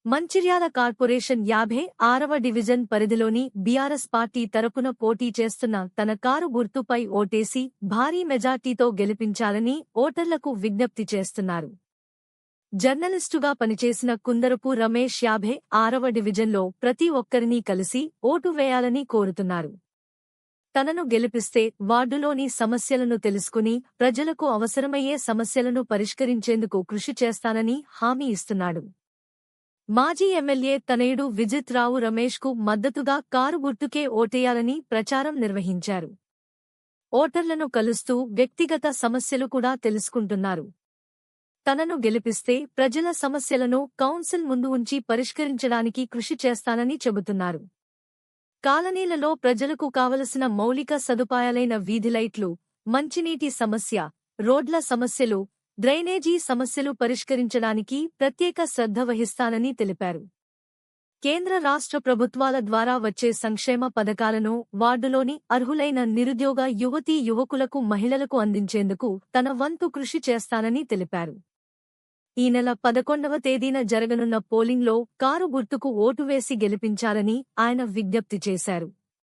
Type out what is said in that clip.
Mancherial corporation 56వ division పరిధిలోని BRS party తరపున పోటీ చేస్తున్న తన కారు గుర్తుపై ఓటేసి భారీ మెజార్టీతో గెలిపించాలని ఓటర్లకు విజ్ఞప్తి చేస్తున్నారు. జర్నలిస్టుగా పనిచేసిన కుందరపు రమేష్ 56వ డివిజన్లో ప్రతి ఒక్కరినీ కలిసి ఓటు వేయాలని కోరుతున్నారు. తనను గెలిపిస్తే వార్డులోని సమస్యలను తెలుసుకుని ప్రజలకు అవసరమయ్యే సమస్యలను పరిష్కరించేందుకు కృషి చేస్తానని హామీ ఇస్తున్నాడు. మాజీ ఎమ్మెల్యే తనయుడు విజిత్ రావు రమేష్కు మద్దతుగా కారు గుర్తుకే ఓటేయాలని ప్రచారం నిర్వహించారు. ఓటర్లను కలుస్తూ వ్యక్తిగత సమస్యలు కూడా తెలుసుకుంటున్నారు. తనను గెలిపిస్తే ప్రజల సమస్యలను కౌన్సిల్ ముందు ఉంచి పరిష్కరించడానికి కృషి చేస్తానని చెబుతున్నారు. కాలనీలలో ప్రజలకు కావలసిన మౌలిక సదుపాయాలైన వీధి లైట్లు, మంచినీటి సమస్య, రోడ్ల సమస్యలు, డ్రైనేజీ సమస్యలు పరిష్కరించడానికి ప్రత్యేక శ్రద్ధ వహిస్తానని తెలిపారు. కేంద్ర రాష్ట్ర ప్రభుత్వాల ద్వారా వచ్చే సంక్షేమ పథకాలను వార్డులోని అర్హులైన నిరుద్యోగ యువతీ యువకులకు మహిళలకు అందించేందుకు తన వంతు కృషి చేస్తానని తెలిపారు. ఈ నెల 11వ తేదీన జరగనున్న పోలింగ్లో కారు గుర్తుకు ఓటు వేసి గెలిపించాలని ఆయన విజ్ఞప్తి చేశారు.